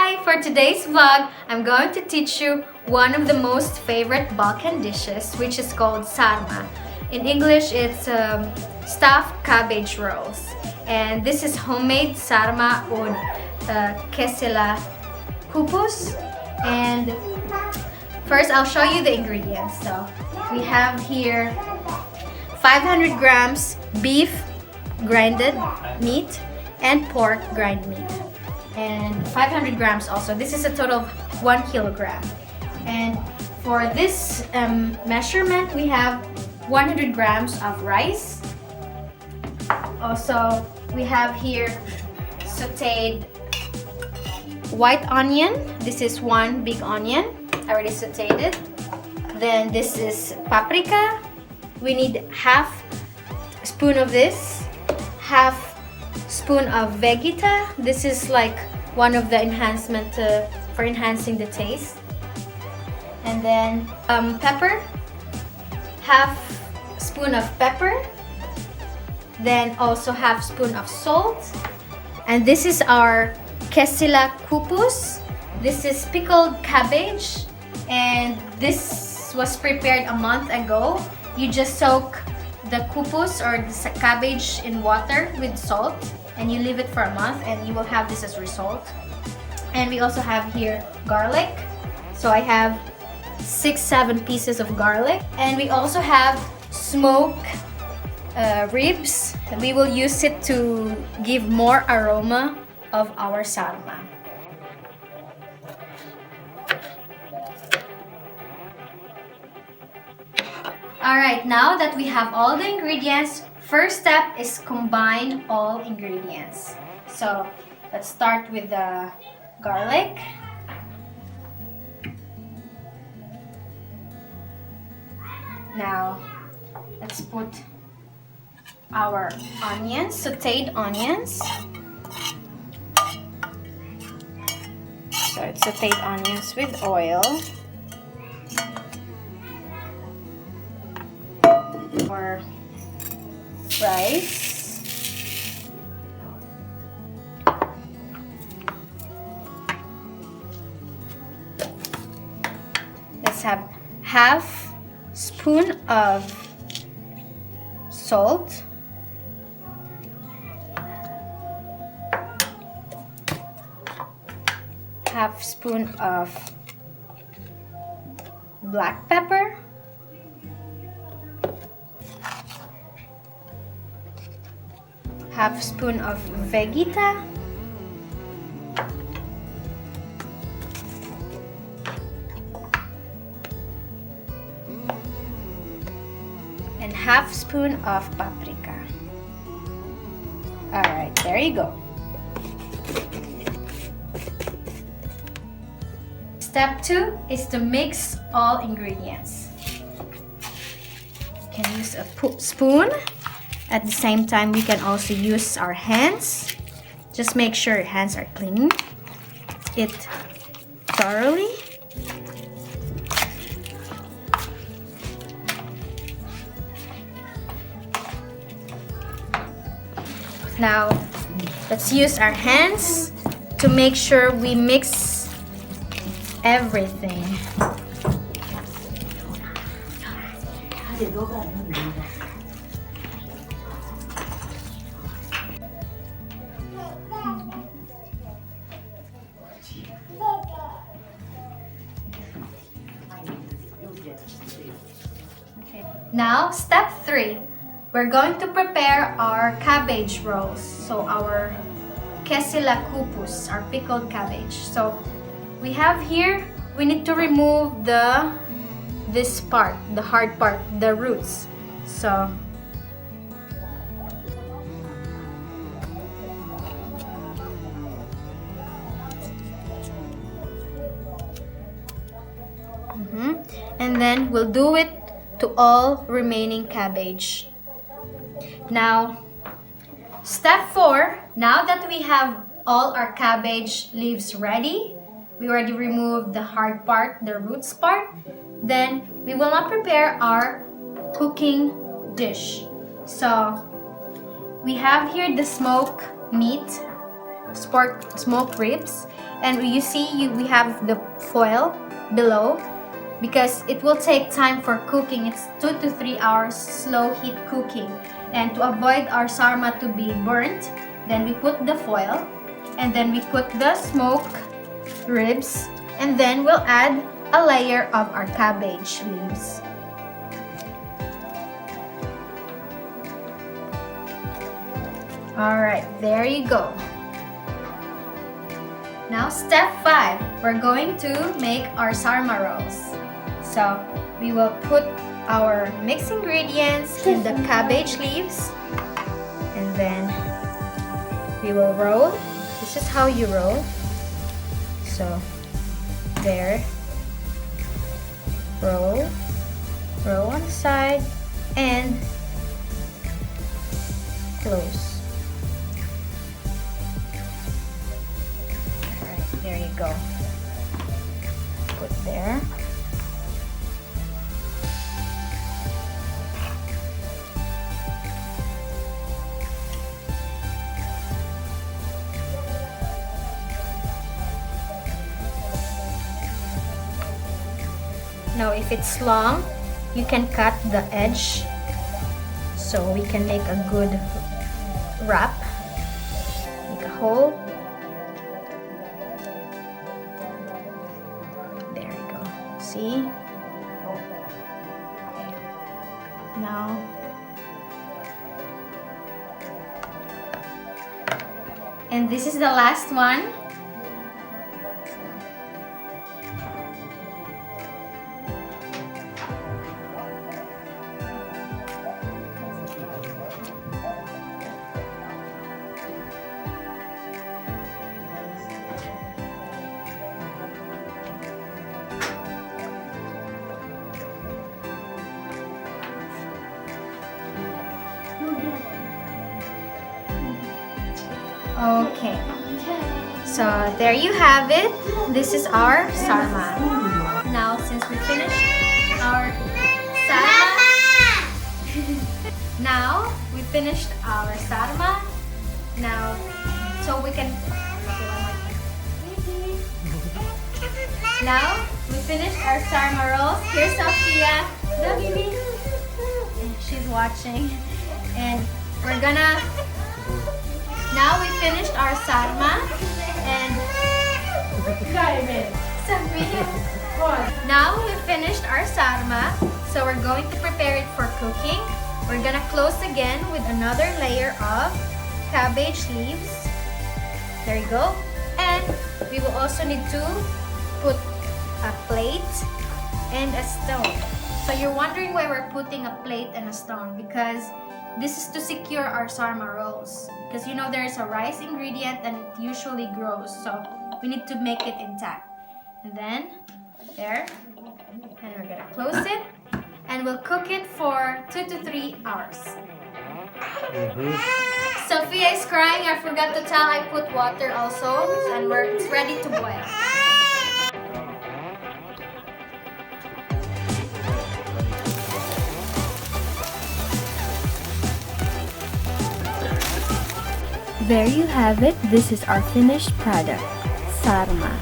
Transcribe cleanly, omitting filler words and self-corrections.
Hi! For today's vlog, I'm going to teach you one of the most favorite Balkan dishes, which is called sarma. In English, it's stuffed cabbage rolls. And this is homemade sarma on Kiselog Kupusa. And first, I'll show you the ingredients. So, we have here 500 grams beef grinded meat and pork grind meat. And 500 grams also. This is a total of 1 kilogram. And for this measurement, we have 100 grams of rice. Also, we have here sauteed white onion. This is 1 big onion. I already sauteed it. Then this is paprika. We need half spoon of this, half spoon of vegeta. This is like one of the enhancement for enhancing the taste. And then pepper, half spoon of pepper. Then also half spoon of salt. And this is our Kiselog Kupusa. This is pickled cabbage, and this was prepared a month ago. You just soak the kupus or the cabbage in water with salt, and you leave it for a month, and you will have this as a result. And we also have here garlic. So I have 6-7 pieces of garlic, and we also have smoked ribs. We will use it to give more aroma of our sarma. Alright, now that we have all the ingredients, first step is combine all ingredients. So let's start with the garlic. Now let's put our onions, sauteed onions. So it's sauteed onions with oil. Or rice. Let's have half spoon of salt. Half spoon of black pepper. Half spoon of vegeta. And half spoon of paprika. Alright, there you go. Step 2 is to mix all ingredients. You can use a spoon. At the same time, we can also use our hands. Just make sure your hands are clean it thoroughly. Now, let's use our hands to make sure we mix everything. Now, step 3. We're going to prepare our cabbage rolls. So our Kiselog Kupusa, our pickled cabbage. So we have here, we need to remove this part, the hard part, the roots. So and then we'll do it to all remaining cabbage. Now, step 4, now that we have all our cabbage leaves ready, we already removed the hard part, the roots part, then we will now prepare our cooking dish. So we have here the smoked meat. smoked ribs. And you see, we have the foil below because it will take time for cooking. It's 2 to 3 hours slow heat cooking. And to avoid our sarma to be burnt, then we put the foil, and then we put the smoked ribs, and then we'll add a layer of our cabbage leaves. Alright, there you go. Now step 5, we're going to make our sarma rolls. So we will put our mixed ingredients in the cabbage leaves, and then we will roll. This is how you roll. So there, roll on the side and close. Alright, there you go. Put there. Now if it's long, you can cut the edge so we can make a good wrap. Make a hole. There you go. See? Now and this is the last one. Okay, so there you have it. This is our sarma. Now, since we finished our sarma, now, so we can. Now we finished our sarma rolls. Here's Sophia, the baby. She's watching, and we're gonna. Now we finished our sarma, and now we finished our sarma, so we're going to prepare it for cooking. We're gonna close again with another layer of cabbage leaves. There you go. And we will also need to put a plate and a stone. So you're wondering why we're putting a plate and a stone, because this is to secure our sarma rolls. Because you know there's a rice ingredient and it usually grows, so we need to make it intact. And then, there, and we're gonna close it, and we'll cook it for 2 to 3 hours. Sophia is crying. I forgot to tell I put water also, and it's ready to boil. There you have it. This is our finished product, sarma.